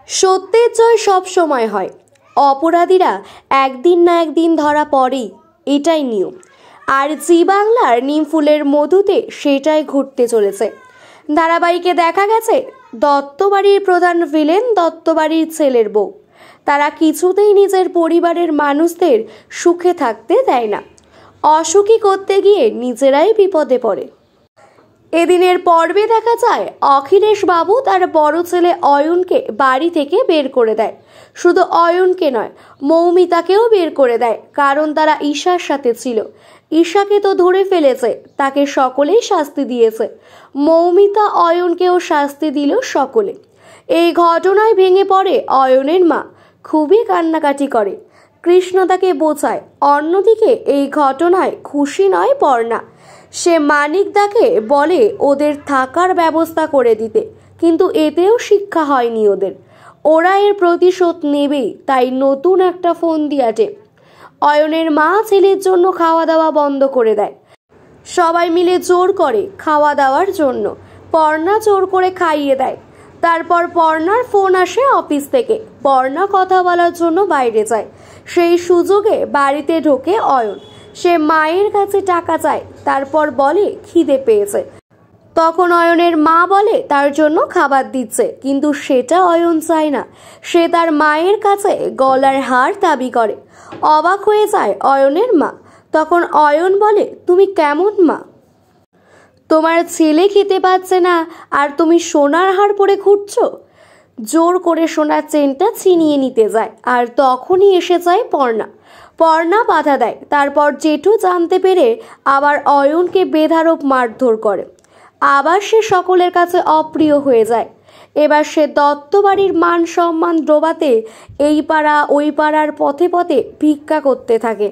সত্যের জয় সব সময় হয়। অপরাধীরা একদিন না একদিন ধরা পড়েই, এটাই নিয়ম। আর জি বাংলার নিমফুলের মধুতে সেটাই ঘটতে চলেছে। ধারাবাহিকে দেখা গেছে দত্তবাড়ির প্রধান ভিলেন দত্তবাড়ির ছেলের বউ। তারা কিছুতেই নিজের পরিবারের মানুষদের সুখে থাকতে দেয় না, অসুখী করতে গিয়ে নিজেরাই বিপদে পড়ে। এদিনের পর্বে দেখা যায় অখিলেশ বাবু তার বড় ছেলে অয়নকে বাড়ি থেকে বের করে দেয়। শুধু অয়নকে নয়, মৌমিতাকেও বের করে দেয়, কারণ তারা ঈশার সাথে ছিল। ঈশাকে তো ধরে ফেলেছে, তাকে সকলেই শাস্তি দিয়েছে। মৌমিতা অয়নকেও শাস্তি দিল সকলে। এই ঘটনায় ভেঙে পড়ে অয়নের মা, খুবই কান্নাকাটি করে। কৃষ্ণ তাকে বোঝায়। অন্যদিকে এই ঘটনায় খুশি নয় পর্ণা। সে মানিকদাকে বলে ওদের থাকার ব্যবস্থা করে দিতে, কিন্তু এতেও শিক্ষা হয়নি ওদের। ওরা এর প্রতিশোধ নেবেই, তাই নতুন একটা ফোন দিয়াছে। অয়নের মা ছেলের জন্য খাওয়া দাওয়া বন্ধ করে দেয়। সবাই মিলে জোর করে খাওয়া দাওয়ার জন্য। পর্ণা জোর করে খাইয়ে দেয়। তারপর পর্ণার ফোন আসে অফিস থেকে। পর্ণা কথা বলার জন্য বাইরে যায়। সেই সুযোগে বাড়িতে ঢোকে অয়ন। সে মায়ের কাছে টাকা চায়, তারপর বলে খিদে পেয়েছে। তখন অয়নের মা বলে তার জন্য খাবার দিচ্ছে, কিন্তু সেটা অয়ন চায় না। সে তার মায়ের কাছে গলার হার দাবি করে। অবাক হয়ে যায় অয়নের মা। তখন অয়ন বলে, তুমি কেমন মা? তোমার ছেলে খেতে পাচ্ছে না আর তুমি সোনার হার পরে ঘুরছো? জোর করে সোনার চেনটা ছিনিয়ে নিতে যায়, আর তখনই এসে যায় পর্ণা। পর্ণা বাধা দেয়। তারপর জেঠু জানতে পেরে আবার অয়নকে বেধড়ক মারধর করে। আবার সে সকলের কাছে অপ্রিয় হয়ে যায়। এবার সে দত্তবাড়ির মান সম্মান ডোবাতে এই পাড়া ওই পাড়ার পথে পথে ভিক্ষা করতে থাকে।